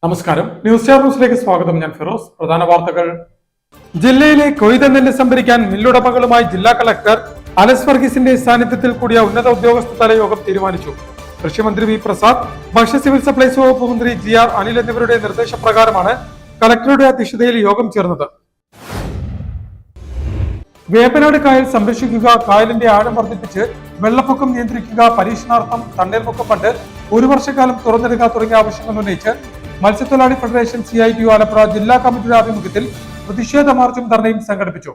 നമസ്കാരം, news star ന്യൂസിലേക്ക് സ്വാഗതം. ഞാൻ ഫിറോസ്. പ്രധാന വാർത്തകൾ. ജില്ലയിലെ കൊയ്ത നെല്ല് സംഭരിക്കാൻ മില്ലുടമകളുമായി ജില്ലാ കളക്ടർ അലക്സ് വർഗീസിന്റെ സാന്നിധ്യത്തിൽ കൂടിയ ഉന്നത ഉദ്യോഗസ്ഥതല യോഗം തീരുമാനിച്ചു. കൃഷിമന്ത്രി വി പ്രസാദ്, ഭക്ഷ്യ സിവിൽ സപ്ലൈസ് വകുപ്പ് മന്ത്രി GR അനിൽ എന്നിവരുടെ നിർദ്ദേശപ്രകാരമാണ് കളക്ടറുടെ അധ്യക്ഷതയിൽ യോഗം ചേർന്നത്. വേമ്പനാട് കായൽ സംരക്ഷിക്കുക, കായലിന്റെ ആഴം വർദ്ധിപ്പിച്ച് വെള്ളപ്പൊക്കം നിയന്ത്രിക്കുക, പരീക്ഷണാർത്ഥം തണ്ണീർമുക്കം ഫണ്ട് 1 വർഷക്കാലം തുറന്നിടുക തുടങ്ങിയ ആവശ്യങ്ങൾ ഉന്നയിച്ച് മത്സ്യത്തൊഴിലാളി ഫെഡറേഷൻ CITU ആലപ്പുഴ ജില്ലാ കമ്മിറ്റിയുടെ ആഭിമുഖ്യത്തിൽ പ്രതിഷേധ മാർച്ചും ധർണയും സംഘടിപ്പിച്ചു.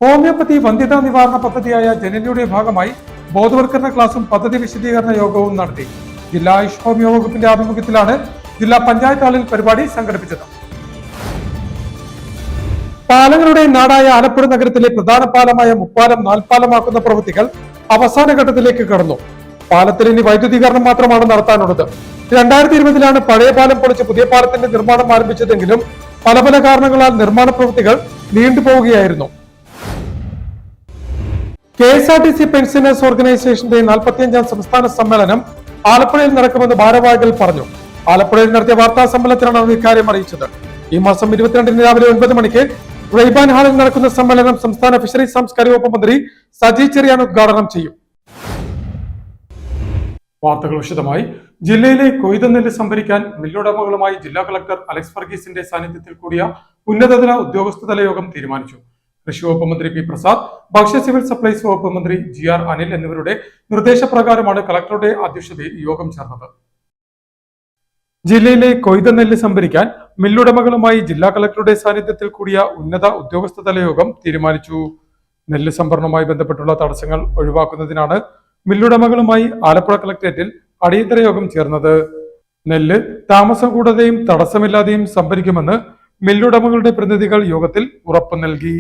ഹോമിയോപ്പതി വന്ധ്യതാ നിവാരണ പദ്ധതിയായ ജനനിയുടെ ഭാഗമായി ബോധവൽക്കരണ ക്ലാസും പദ്ധതി വിശദീകരണ യോഗവും നടത്തി. ജില്ലാ ആയുഷ് ഹോമിയോ വകുപ്പിന്റെ ആഭിമുഖ്യത്തിലാണ് ജില്ലാ പഞ്ചായത്ത് ഹാളിൽ പരിപാടി സംഘടിപ്പിച്ചത്. പാലങ്ങളുടെ നാടായ ആലപ്പുഴ നഗരത്തിലെ പ്രധാന പാലമായ മുപ്പാലം 4 പാലമാക്കുന്ന പ്രവൃത്തികൾ അവസാന ഘട്ടത്തിലേക്ക് കടന്നു. പാലത്തിൽ ഇനി വൈദ്യുതീകരണം മാത്രമാണ് നടത്താനുള്ളത്. 2020-ലാണ് പഴയ പാലം പൊളിച്ച് പുതിയ പാലത്തിന്റെ നിർമ്മാണം ആരംഭിച്ചതെങ്കിലും പല കാരണങ്ങളാൽ നിർമ്മാണ പ്രവൃത്തികൾ നീണ്ടുപോവുകയായിരുന്നു. KSRTC പെൻഷനേഴ്സ് ഓർഗനൈസേഷന്റെ 45-ാം സംസ്ഥാന സമ്മേളനം ആലപ്പുഴയിൽ നടക്കുമെന്ന് ഭാരവാഹികൾ പറഞ്ഞു. ആലപ്പുഴയിൽ നടത്തിയ വാർത്താ സമ്മേളനത്തിലാണ് ഇക്കാര്യം അറിയിച്ചത്. ഈ മാസം 22-ന് രാവിലെ 9 മണിക്ക് റൈബാൻ ഹാളിൽ നടക്കുന്ന സമ്മേളനം സംസ്ഥാന ഫിഷറീസ് സാംസ്കാരിക വകുപ്പ് മന്ത്രി സജി ചെറിയാൻ ഉദ്ഘാടനം ചെയ്യും. വാർത്തകൾ വിശദമായി. ജില്ലയിലെ കൊയ്ത നെല്ല് സംഭരിക്കാൻ മില്ലുടമകളുമായി ജില്ലാ കളക്ടർ അലക്സ് വർഗീസിന്റെ സാന്നിധ്യത്തിൽ കൂടിയ ഉന്നതതല ഉദ്യോഗസ്ഥതല യോഗം തീരുമാനിച്ചു. കൃഷി വകുപ്പ് മന്ത്രി പി പ്രസാദ്, ഭക്ഷ്യ സിവിൽ സപ്ലൈസ് വകുപ്പ് മന്ത്രി GR അനിൽ എന്നിവരുടെ നിർദ്ദേശപ്രകാരമാണ് കളക്ടറുടെ അധ്യക്ഷതയിൽ യോഗം ചേർന്നത്. ജില്ലയിലെ കൊയ്ത നെല്ല് സംഭരിക്കാൻ മില്ലുടമകളുമായി ജില്ലാ കളക്ടറുടെ സാന്നിധ്യത്തിൽ കൂടിയ ഉന്നത ഉദ്യോഗസ്ഥതല യോഗം തീരുമാനിച്ചു. നെല്ല് സംഭരണവുമായി ബന്ധപ്പെട്ടുള്ള തടസ്സങ്ങൾ ഒഴിവാക്കുന്നതിനാണ് മില്ലുടമകളുമായി ആലപ്പുഴ കളക്ടറേറ്റിൽ അടിയന്തര യോഗം ചേർന്നത്. നെല്ല് താമസം കൂടാതെയും തടസ്സമില്ലാതെയും സംഭരിക്കുമെന്ന് മില്ലുടമകളുടെ പ്രതിനിധികൾ യോഗത്തിൽ ഉറപ്പു നൽകി.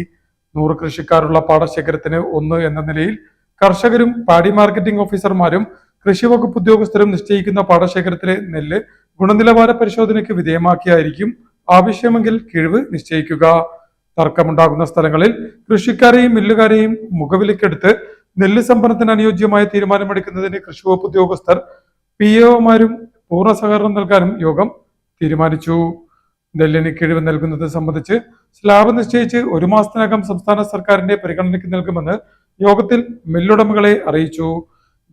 100 കൃഷിക്കാരുള്ള പാടശേഖരത്തിന് 1 എന്ന നിലയിൽ കർഷകരും പാഡി മാർക്കറ്റിംഗ് ഓഫീസർമാരും കൃഷി വകുപ്പ് ഉദ്യോഗസ്ഥരും നിശ്ചയിക്കുന്ന പാടശേഖരത്തിലെ നെല്ല് ഗുണനിലവാര പരിശോധനയ്ക്ക് വിധേയമാക്കിയായിരിക്കും ആവശ്യമെങ്കിൽ കിഴിവ് നിശ്ചയിക്കുക. തർക്കമുണ്ടാകുന്ന സ്ഥലങ്ങളിൽ കൃഷിക്കാരെയും മില്ലുകാരെയും മുഖവിലക്കെടുത്ത് നെല്ല് സംഭരണത്തിന് അനുയോജ്യമായ തീരുമാനമെടുക്കുന്നതിന് കൃഷിവകുപ്പ് ഉദ്യോഗസ്ഥർ PAOമാരും പൂർണ്ണ സഹകരണം നൽകാനും യോഗം തീരുമാനിച്ചു. നെല്ലിന് കിഴിവ് നൽകുന്നത് സംബന്ധിച്ച് സ്ലാബ് നിശ്ചയിച്ച് 1 മാസത്തിനകം സംസ്ഥാന സർക്കാരിന്റെ പരിഗണനയ്ക്ക് നൽകുമെന്ന് യോഗത്തിൽ മില്ലുടമകളെ അറിയിച്ചു.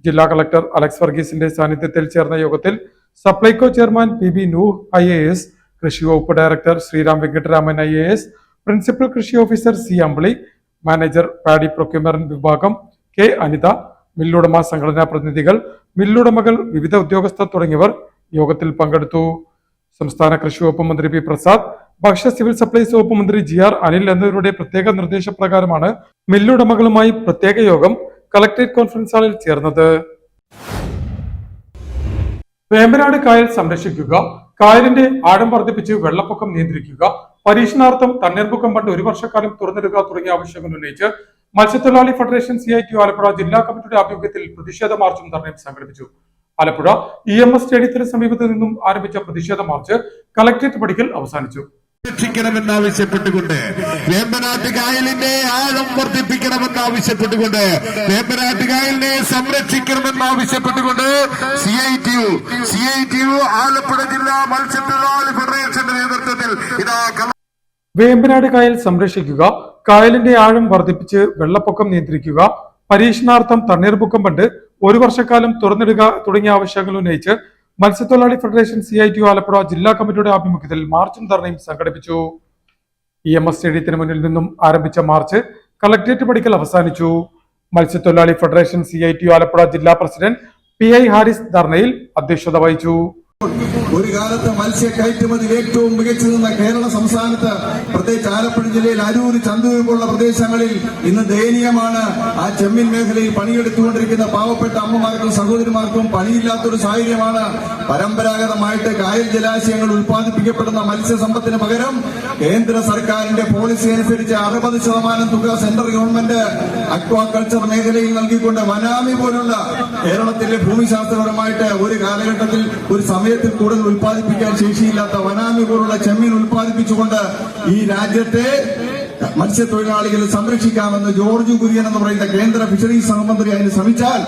ജില്ലാ കളക്ടർ അലക്സ് വർഗീസിന്റെ സാന്നിധ്യത്തിൽ ചേർന്ന യോഗത്തിൽ Supplyco chairman PB Nooh IAS, കൃഷി വകുപ്പ് director Sreeram Venkitaraman IAS, principal കൃഷി officer C Ambili, manager paddy procurement വിഭാഗം K അനിത, മില്ലുടമ സംഘടനാ പ്രതിനിധികൾ, മില്ലുടമകൾ, വിവിധ ഉദ്യോഗസ്ഥർ തുടങ്ങിയവർ യോഗത്തിൽ പങ്കെടുത്തു. സംസ്ഥാന കൃഷി വകുപ്പ് മന്ത്രി പി പ്രസാദ്, ഭക്ഷ്യ സിവിൽ സപ്ലൈസ് വകുപ്പ് മന്ത്രി GR അനിൽ എന്നിവരുടെ പ്രത്യേക നിർദ്ദേശപ്രകാരമാണ് മില്ലുടമകളുമായി പ്രത്യേക യോഗം കളക്ടറേറ്റ് കോൺഫറൻസ് ഹാളിൽ ചേർന്നത്. വേമ്പനാട് കായൽ സംരക്ഷിക്കുക, കായലിന്റെ ആഴം വർദ്ധിപ്പിച്ച് വെള്ളപ്പൊക്കം നിയന്ത്രിക്കുക, പരീക്ഷണാർത്ഥം തണ്ണീർമുക്കം ഫണ്ട് 1 വർഷക്കാലം തുറന്നിടുക തുടങ്ങിയ ആവശ്യങ്ങൾ ഉന്നയിച്ച് മത്സ്യത്തൊഴിലാളി ഫെഡറേഷൻ CITU ആലപ്പുഴ ജില്ലാ കമ്മിറ്റിയുടെ ആഭിമുഖ്യത്തിൽ പ്രതിഷേധ മാർച്ചും ധർണയും സംഘടിപ്പിച്ചു. ആലപ്പുഴ EMS സ്റ്റേഡിയത്തിന് സമീപത്ത് നിന്നും ആരംഭിച്ച പ്രതിഷേധ മാർച്ച് കളക്ടറേറ്റ് പടിക്കൽ അവസാനിച്ചു. സംരക്ഷിക്കണമെന്നാവശ്യപ്പെട്ടുകൊണ്ട്, വേമ്പനാട്ട് കായലിന്റെ ആഴം വർദ്ധിപ്പിക്കണമെന്നാവശ്യപ്പെട്ടുകൊണ്ട്, വേമ്പനാട്ട് കായലിനെ സംരക്ഷിക്കണമെന്നാവശ്യപ്പെട്ടുകൊണ്ട് CITU ആലപ്പുഴ ജില്ലാ മത്സ്യത്തൊഴിലാളി ഫെഡറേഷന്റെ നേതൃത്വത്തിൽ വേമ്പനാട് കായൽ സംരക്ഷിക്കുക, കായലിന്റെ ആഴം വർദ്ധിപ്പിച്ച് വെള്ളപ്പൊക്കം നിയന്ത്രിക്കുക, പരീക്ഷണാർത്ഥം തണ്ണീർമുക്കം ഫണ്ട് 1 വർഷക്കാലം തുറന്നിടുക തുടങ്ങിയ ആവശ്യങ്ങൾ ഉന്നയിച്ച് മത്സ്യത്തൊഴിലാളി ഫെഡറേഷൻ CITU ആലപ്പുഴ ജില്ലാ കമ്മിറ്റിയുടെ ആഭിമുഖ്യത്തിൽ മാർച്ചും ധർണയും സംഘടിപ്പിച്ചു. EMS സ്റ്റേഡിയത്തിന് മുന്നിൽ നിന്നും ആരംഭിച്ച മാർച്ച് കളക്ടറേറ്റ് പടിക്കൽ അവസാനിച്ചു. മത്സ്യത്തൊഴിലാളി ഫെഡറേഷൻ CITU ആലപ്പുഴ ജില്ലാ പ്രസിഡന്റ് PI ഹാരിസ് ധർണയിൽ അധ്യക്ഷത വഹിച്ചു. ഒരു കാലത്ത് മത്സ്യ കയറ്റുമതിയിൽ ഏറ്റവും മികച്ചു നിന്ന കേരള സംസ്ഥാനത്ത്, പ്രത്യേകിച്ച് ആലപ്പുഴ ജില്ലയിൽ അരൂര്, ചന്തൂർ പോലുള്ള പ്രദേശങ്ങളിൽ ഇന്ന് ദയനീയമാണ്. ആ ചെമ്മീൻ മേഖലയിൽ പണിയെടുത്തുകൊണ്ടിരിക്കുന്ന പാവപ്പെട്ട അമ്മമാർക്കും സഹോദരിമാർക്കും പണിയില്ലാത്തൊരു സാഹചര്യമാണ്. പരമ്പരാഗതമായിട്ട് കായൽ ജലാശയങ്ങൾ ഉൽപ്പാദിപ്പിക്കപ്പെടുന്ന മത്സ്യസമ്പത്തിന് പകരം കേന്ദ്ര സർക്കാരിന്റെ പോളിസി അനുസരിച്ച് 60% തുക സെൻട്രൽ ഗവൺമെന്റ് അക്വാകൾച്ചർ മേഖലയിൽ നൽകിക്കൊണ്ട് വനാമി പോലുള്ള കേരളത്തിലെ ഭൂമിശാസ്ത്രപരമായിട്ട് ഒരു കാലഘട്ടത്തിൽ ഒരു സമയത്തിൽ കൂടുതൽ ഉൽപ്പാദിപ്പിക്കാൻ ശേഷിയില്ലാത്ത വനാമി പോലുള്ള ചെമ്മീൻ ഉൽപ്പാദിപ്പിച്ചുകൊണ്ട് ഈ രാജ്യത്തെ മത്സ്യത്തൊഴിലാളികളെ സംരക്ഷിക്കാമെന്ന് ജോർജ് കുര്യൻ എന്ന് പറയുന്ന കേന്ദ്ര ഫിഷറീസ് സഹമന്ത്രി അതിന് ശ്രമിച്ചാൽ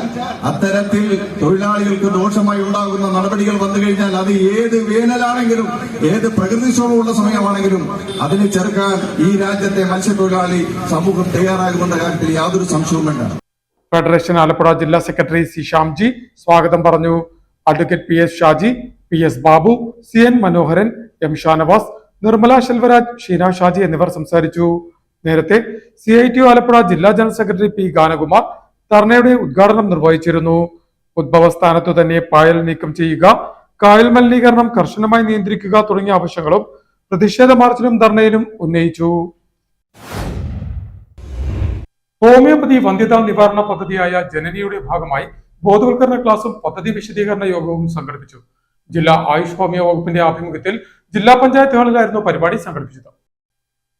അത്തരത്തിൽ തൊഴിലാളികൾക്ക് ദോഷമായി ഉണ്ടാകുന്ന നടപടികൾ വന്നു കഴിഞ്ഞാൽ അത് ഏത് വേനലാണെങ്കിലും ഏത് പ്രകൃതിക്ഷോഭമുള്ള സമയമാണെങ്കിലും അതിനെ ചെറുക്കാൻ ഈ രാജ്യത്തെ മത്സ്യത്തൊഴിലാളി സമൂഹം തയ്യാറാകുമെന്ന കാര്യത്തിൽ യാതൊരു സംശയവും വേണ്ട. ഫെഡറേഷൻ ആലപ്പുഴ ജില്ലാ സെക്രട്ടറി സി ശ്യാംജി സ്വാഗതം പറഞ്ഞു. Advocate P S Shaji, P S Babu, C N Manoharan, M Shanavas, Nirmala Selvaraj, Sheena Shaji എന്നിവർ സംസാരിച്ചു. നേരത്തെ CITU ആലപ്പുഴ ജില്ലാ ജനറൽ സെക്രട്ടറി പി ഗാനകുമാർ ധർണയുടെ ഉദ്ഘാടനം നിർവഹിച്ചിരുന്നു. ഉദ്ഭവസ്ഥാനത്തു തന്നെ പായൽ നീക്കം ചെയ്യുക, കായൽ മലിനീകരണം കർശനമായി നിയന്ത്രിക്കുക തുടങ്ങിയ ആവശ്യങ്ങളും പ്രതിഷേധ മാർച്ചിലും ധർണയിലും ഉന്നയിച്ചു. ഹോമിയോപ്പതി വന്ധ്യതാ നിവാരണ പദ്ധതിയായ ജനനിയുടെ ഭാഗമായി ബോധവൽക്കരണ ക്ലാസും പദ്ധതി വിശദീകരണ യോഗവും സംഘടിപ്പിച്ചു. ജില്ലാ ആയുഷ് ഹോമിയോ വകുപ്പിന്റെ ആഭിമുഖ്യത്തിൽ ജില്ലാ പഞ്ചായത്ത് ഹാളിലായിരുന്നു പരിപാടി സംഘടിപ്പിച്ചത്.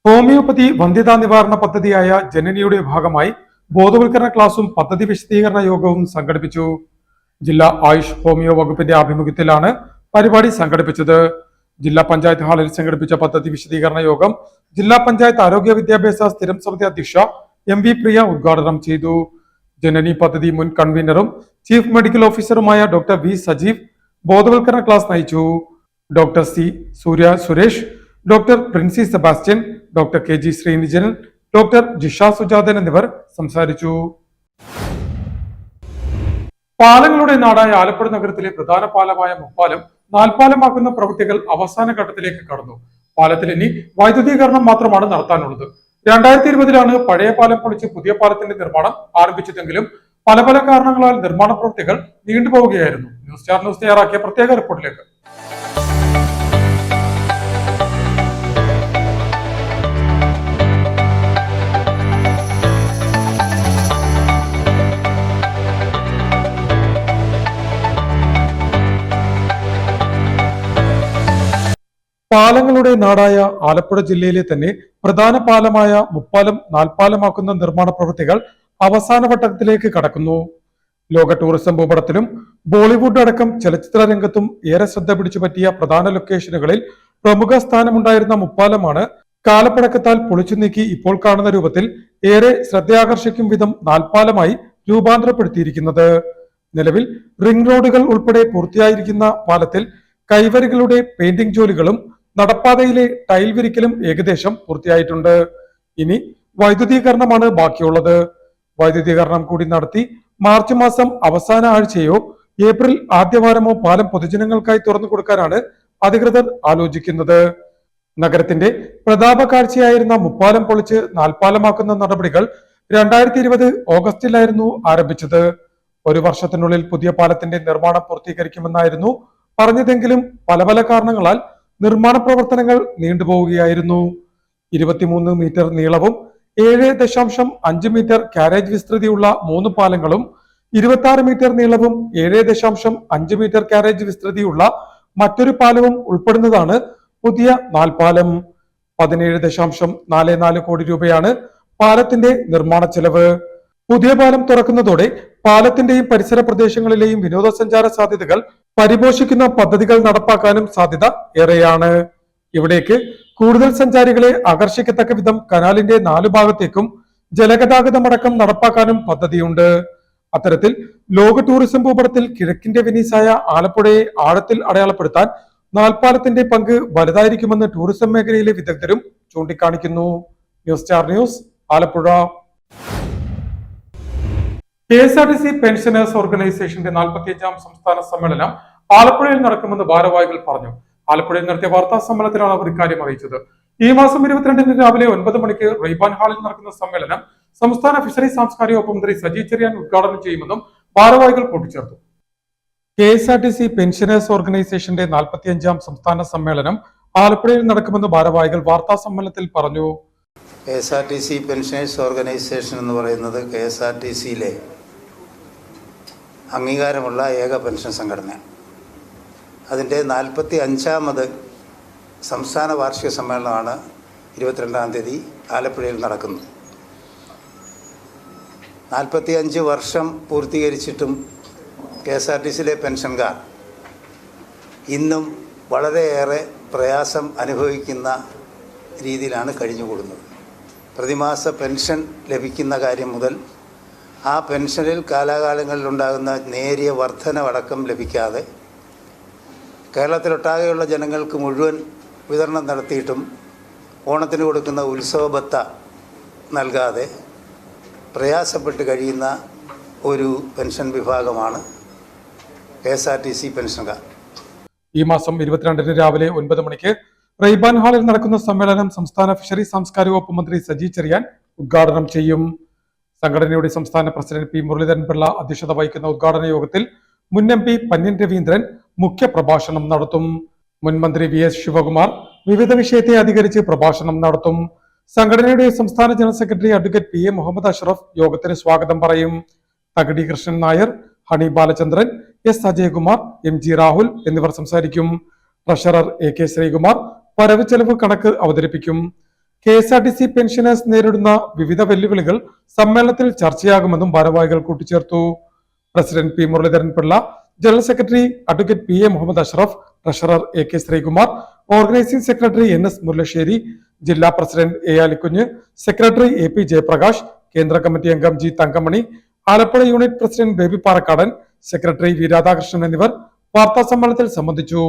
ഹോമിയോപ്പതി വന്ധ്യതാ നിവാരണ പദ്ധതിയായ ജനനിയുടെ ഭാഗമായി ബോധവൽക്കരണ ക്ലാസും പദ്ധതി വിശദീകരണ യോഗവും സംഘടിപ്പിച്ചു. ജില്ലാ ആയുഷ് ഹോമിയോ വകുപ്പിന്റെ ആഭിമുഖ്യത്തിലാണ് പരിപാടി സംഘടിപ്പിച്ചത്. ജില്ലാ പഞ്ചായത്ത് ഹാളിൽ സംഘടിപ്പിച്ച പദ്ധതി വിശദീകരണ യോഗം ജില്ലാ പഞ്ചായത്ത് ആരോഗ്യ വിദ്യാഭ്യാസ സ്ഥിരം സമിതി അധ്യക്ഷ MV പ്രിയ ഉദ്ഘാടനം ചെയ്തു. ജനനി പദ്ധതി മുൻ കൺവീനറും ചീഫ് മെഡിക്കൽ ഓഫീസറുമായ ഡോക്ടർ V സജീവ് ബോധവൽക്കരണ ക്ലാസ് നയിച്ചു. Doctor C Surya Suresh, doctor Princy Sebastian, doctor KG Sreenijanan, doctor Jisha Sujathan എന്നിവർ സംസാരിച്ചു. പാലങ്ങളുടെ നാടായ ആലപ്പുഴ നഗരത്തിലെ പ്രധാന പാലമായ മുപ്പാലം നാൽപ്പാലമാക്കുന്ന പ്രവൃത്തികൾ അവസാന ഘട്ടത്തിലേക്ക് കടന്നു. പാലത്തിൽ ഇനി വൈദ്യുതീകരണം മാത്രമാണ് നടത്താനുള്ളത്. 2020-ലാണ് പഴയ പാലം പൊളിച്ച് പുതിയ പാലത്തിന്റെ നിർമ്മാണം ആരംഭിച്ചതെങ്കിലും പല കാരണങ്ങളാൽ നിർമ്മാണ പ്രവൃത്തികൾ നീണ്ടുപോവുകയായിരുന്നു. ന്യൂസ് സ്റ്റാർ ന്യൂസ് തയ്യാറാക്കിയ പ്രത്യേക റിപ്പോർട്ടിലേക്ക്. പാലങ്ങളുടെ നാടായ ആലപ്പുഴ ജില്ലയിലെ തന്നെ പ്രധാന പാലമായ മുപ്പാലം നാൽപ്പാലമാക്കുന്ന നിർമ്മാണ പ്രവൃത്തികൾ അവസാന ഘട്ടത്തിലേക്ക് കടക്കുന്നു. ലോക ടൂറിസം ഭൂപടത്തിലും ബോളിവുഡ് അടക്കം ചലച്ചിത്ര രംഗത്തും ഏറെ ശ്രദ്ധ പിടിച്ചുപറ്റിയ പ്രധാന ലൊക്കേഷനുകളിൽ പ്രമുഖ സ്ഥാനമുണ്ടായിരുന്ന മുപ്പാലമാണ് കാലപ്പഴക്കത്താൽ പൊളിച്ചു നീക്കി ഇപ്പോൾ കാണുന്ന രൂപത്തിൽ ഏറെ ശ്രദ്ധയാകർഷിക്കും വിധം നാൽപ്പാലമായി രൂപാന്തരപ്പെടുത്തിയിരിക്കുന്നത്. നിലവിൽ റിംഗ് റോഡുകൾ ഉൾപ്പെടെ പൂർത്തിയായിരിക്കുന്ന പാലത്തിൽ കൈവരികളുടെ പെയിന്റിംഗ് ജോലികളും നടപ്പാതയിലെ ടൈൽ വിരിക്കലും ഏകദേശം പൂർത്തിയായിട്ടുണ്ട്. ഇനി വൈദ്യുതീകരണമാണ് ബാക്കിയുള്ളത്. വൈദ്യുതീകരണം കൂടി നടത്തി മാർച്ച് മാസം അവസാന ആഴ്ചയോ ഏപ്രിൽ ആദ്യവാരമോ പാലം പൊതുജനങ്ങൾക്കായി തുറന്നു കൊടുക്കാനാണ് അധികൃതർ ആലോചിക്കുന്നത്. നഗരത്തിന്റെ പ്രതാപ കാഴ്ചയായിരുന്ന മുപ്പാലം പൊളിച്ച് നാൽപ്പാലമാക്കുന്ന നടപടികൾ 2020 ഓഗസ്റ്റിലായിരുന്നു ആരംഭിച്ചത്. 1 വർഷത്തിനുള്ളിൽ പുതിയ പാലത്തിന്റെ നിർമ്മാണം പൂർത്തീകരിക്കുമെന്നായിരുന്നു പറഞ്ഞതെങ്കിലും പല കാരണങ്ങളാൽ നിർമ്മാണ പ്രവർത്തനങ്ങൾ നീണ്ടുപോവുകയായിരുന്നു. 23 മീറ്റർ നീളവും 7.5 മീറ്റർ കാരേജ് വിസ്തൃതിയുള്ള 3 പാലങ്ങളും 26 മീറ്റർ നീളവും 7.5 മീറ്റർ കാരേജ് വിസ്തൃതിയുള്ള മറ്റൊരു പാലവും ഉൾപ്പെടുന്നതാണ് പുതിയ നാൽപ്പാലം. 17.44 കോടി രൂപയാണ് പാലത്തിന്റെ നിർമ്മാണ ചെലവ്. പുതിയ പാലം തുറക്കുന്നതോടെ പാലത്തിന്റെയും പരിസര പ്രദേശങ്ങളിലെയും വിനോദസഞ്ചാര സാധ്യതകൾ പരിപോഷിക്കുന്ന പദ്ധതികൾ നടപ്പാക്കാനും സാധ്യത ഏറെയാണ്. ഇവിടേക്ക് കൂടുതൽ സഞ്ചാരികളെ ആകർഷിക്കത്തക്ക വിധം കനാലിന്റെ 4 ഭാഗത്തേക്കും ജലഗതാഗതമടക്കം നടപ്പാക്കാനും പദ്ധതിയുണ്ട്. അത്തരത്തിൽ ലോക ടൂറിസം ഭൂപടത്തിൽ കിഴക്കിന്റെ വെനീസായ ആലപ്പുഴയെ ആഴത്തിൽ അടയാളപ്പെടുത്താൻ നാൽപ്പാലത്തിന്റെ പങ്ക് വലുതായിരിക്കുമെന്ന് ടൂറിസം മേഖലയിലെ വിദഗ്ധരും ചൂണ്ടിക്കാണിക്കുന്നു. News star news Alappuzha. KSRTC pensioners ഓർഗനൈസേഷന്റെ 45ാം സംസ്ഥാന സമ്മേളനം ആലപ്പുഴയിൽ നടക്കുമെന്ന് ഭാരവാഹികൾ പറഞ്ഞു. ആലപ്പുഴയിൽ നടത്തിയ വാർത്താ സമ്മേളനത്തിലാണ് അവർ ഇക്കാര്യം അറിയിച്ചത്. ഈ മാസം 22-ന് രാവിലെ 9 മണിക്ക് റെയ്ബാൻ ഹാളിൽ നടക്കുന്ന സമ്മേളനം സംസ്ഥാന ഫിഷറീസ് സാംസ്കാരിക വകുപ്പ് മന്ത്രി സജി ചെറിയാൻ ഉദ്ഘാടനം ചെയ്യുമെന്നും ഭാരവാഹികൾ കൂട്ടിച്ചേർത്തു. KSRTC പെൻഷനേഴ്സ് ഓർഗനൈസേഷന്റെ 45ാം സംസ്ഥാന സമ്മേളനം ആലപ്പുഴയിൽ നടക്കുമെന്ന് ഭാരവാഹികൾ വാർത്താ സമ്മേളനത്തിൽ പറഞ്ഞു. KSRTC പെൻഷനേഴ്സ് ഓർഗനൈസേഷൻ എന്ന് പറയുന്നത് KSRTCയിലെ അംഗീകാരമുള്ള ഏക പെൻഷൻ സംഘടന. അതിൻ്റെ 45ാമത് സംസ്ഥാന വാർഷിക സമ്മേളനമാണ് 22-ാം തീയതി ആലപ്പുഴയിൽ നടക്കുന്നത്. 45 വർഷം പൂർത്തീകരിച്ചിട്ടും KSRTCയിലെ പെൻഷൻകാർ ഇന്നും വളരെയേറെ പ്രയാസം അനുഭവിക്കുന്ന രീതിയിലാണ് കഴിഞ്ഞുകൂടുന്നത്. പ്രതിമാസ പെൻഷൻ ലഭിക്കുന്ന കാര്യം മുതൽ ആ പെൻഷനിൽ കാലാകാലങ്ങളിലുണ്ടാകുന്ന നേരിയ വർധനവടക്കം ലഭിക്കാതെ കേരളത്തിലൊട്ടാകെയുള്ള ജനങ്ങൾക്ക് മുഴുവൻ വിതരണം നടത്തിയിട്ടും ഓണത്തിന് കൊടുക്കുന്ന ഉത്സവബത്ത നൽകാതെ പ്രയാസപ്പെട്ട് കഴിയുന്ന ഒരു പെൻഷൻ വിഭാഗമാണ് KSRTC പെൻഷൻകാർ. ഈ മാസം 22-ന് രാവിലെ 9 മണിക്ക് റെയ്ബാൻ ഹാളിൽ നടക്കുന്ന സമ്മേളനം സംസ്ഥാന ഫിഷറി സാംസ്കാരിക വകുപ്പ് മന്ത്രി സജി ചെറിയാൻ ഉദ്ഘാടനം ചെയ്യും. സംഘടനയുടെ സംസ്ഥാന പ്രസിഡന്റ് പി മുരളീധരൻ പിള്ള അധ്യക്ഷത വഹിക്കുന്ന ഉദ്ഘാടന യോഗത്തിൽ മുൻ MP പന്ന്യൻ രവീന്ദ്രൻ മുഖ്യ പ്രഭാഷണം നടത്തും. മുൻ മന്ത്രി VS ശിവകുമാർ വിവിധ വിഷയത്തെ അധികരിച്ച് പ്രഭാഷണം നടത്തും. സംഘടനയുടെ സംസ്ഥാന general secretary advocate PA Muhammad Ashraf യോഗത്തിന് സ്വാഗതം പറയും. Thakadi Krishnan Nair, Honey Balachandran, S Ajayakumar, MG Rahul എന്നിവർ സംസാരിക്കും. ട്രഷറർ AK ശ്രീകുമാർ വരവ് ചെലവ് കണക്ക് അവതരിപ്പിക്കും. KSRTC പെൻഷനേഴ്സ് നേരിടുന്ന വിവിധ വെല്ലുവിളികൾ സമ്മേളനത്തിൽ ചർച്ചയാകുമെന്നും ഭാരവാഹികൾ കൂട്ടിച്ചേർത്തു. President P Muraleedharan Pillai, general secretary advocate PA Muhammad Ashraf, treasurer AK Sreekumar, organising secretary NS Mullassery, ജില്ലാ president A Alikunju, secretary AP Jayaprakash, കേന്ദ്ര കമ്മിറ്റി അംഗം G Thankamani, Alappuzha unit president Baby Parakkadan, secretary V Radhakrishnan എന്നിവർ വാർത്താ സമ്മേളനത്തിൽ സംബന്ധിച്ചു.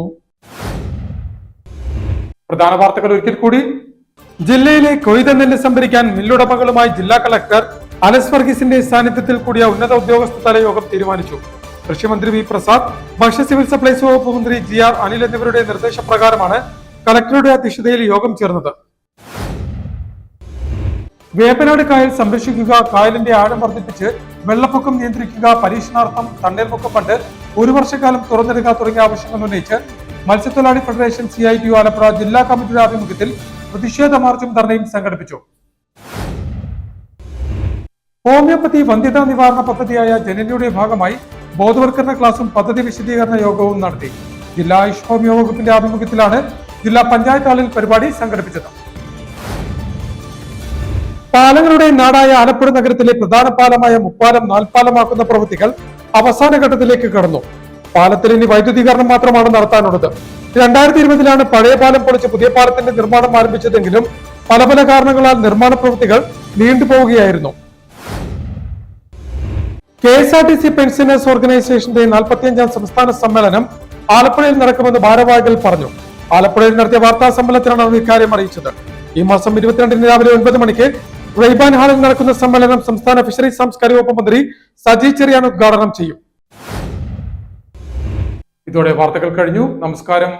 പ്രധാന വാർത്തകൾ ഒരിക്കൽ കൂടി. ജില്ലയിലെ കൊയ്ത നെല്ല് സംഭരിക്കാൻ മില്ലുടമകളുമായി ജില്ലാ കളക്ടർ അലസ് വർഗീസിന്റെ സാന്നിധ്യത്തിൽ കൂടിയ ഉന്നത ഉദ്യോഗസ്ഥ തല യോഗം തീരുമാനിച്ചു. കൃഷിമന്ത്രി V പ്രസാദ്, ഭക്ഷ്യ സിവിൽ സപ്ലൈസ് വകുപ്പ് മന്ത്രി GR അനിൽ എന്നിവരുടെ നിർദ്ദേശപ്രകാരമാണ് കളക്ടറുടെ അധ്യക്ഷതയിൽ യോഗം ചേർന്നത്. വേമ്പനാട് കായൽ സംരക്ഷിക്കുക, കായലിന്റെ ആഴം വർദ്ധിപ്പിച്ച് വെള്ളപ്പൊക്കം നിയന്ത്രിക്കുക, പരീക്ഷണാർത്ഥം തണ്ണീർമുക്കം ഫണ്ട് 1 വർഷക്കാലം തുറന്നിടുക തുടങ്ങിയ ആവശ്യങ്ങൾ ഉന്നയിച്ച് മത്സ്യത്തൊഴിലാളി ഫെഡറേഷൻ CITU ആലപ്പുഴ ജില്ലാ കമ്മിറ്റിയുടെ ആഭിമുഖ്യത്തിൽ പ്രതിഷേധ മാർച്ചും ധർണയും സംഘടിപ്പിച്ചു. ഹോമിയോപ്പതി വന്ധ്യതാ നിവാരണ പദ്ധതിയായ ജനനിയുടെ ഭാഗമായി ബോധവൽക്കരണ ക്ലാസും പദ്ധതി വിശദീകരണ യോഗവും നടത്തി. ജില്ലാ ആയുഷ് ഹോമിയോ വകുപ്പിന്റെ ആഭിമുഖ്യത്തിലാണ് ജില്ലാ പഞ്ചായത്ത് ഹാളിൽ പരിപാടി സംഘടിപ്പിച്ചത്. പാലങ്ങളുടെ നാടായ ആലപ്പുഴ നഗരത്തിലെ പ്രധാന പാലമായ മുപ്പാലം 4 പാലമാക്കുന്ന പ്രവൃത്തികൾ അവസാന ഘട്ടത്തിലേക്ക് കടന്നു. പാലത്തിൽ ഇനി വൈദ്യുതീകരണം മാത്രമാണ് നടത്താനുള്ളത്. 2020-ലാണ് പഴയ പാലം പൊളിച്ച് പുതിയ പാലത്തിന്റെ നിർമ്മാണം ആരംഭിച്ചതെങ്കിലും പല കാരണങ്ങളാൽ നിർമ്മാണ പ്രവൃത്തികൾ നീണ്ടുപോവുകയായിരുന്നു. KSRTC പെൻഷനേഴ്സ് ഓർഗനൈസേഷന്റെ 45-ാം സംസ്ഥാന സമ്മേളനം ആലപ്പുഴയിൽ നടക്കുമെന്ന് ഭാരവാഹികൾ പറഞ്ഞു. ആലപ്പുഴയിൽ നടത്തിയ വാർത്താ സമ്മേളനത്തിലാണ് ഇക്കാര്യം അറിയിച്ചത്. ഈ മാസം 22-ന് രാവിലെ 9 മണിക്ക് റെയ്ബാൻ ഹാളിൽ നടക്കുന്ന സമ്മേളനം സംസ്ഥാന ഫിഷറീസ് സാംസ്കാരിക വകുപ്പ് മന്ത്രി സജി ചെറിയാൻ ഉദ്ഘാടനം ചെയ്യും. ഇതോടെ വാർത്തകൾ കഴിഞ്ഞു. നമസ്കാരം.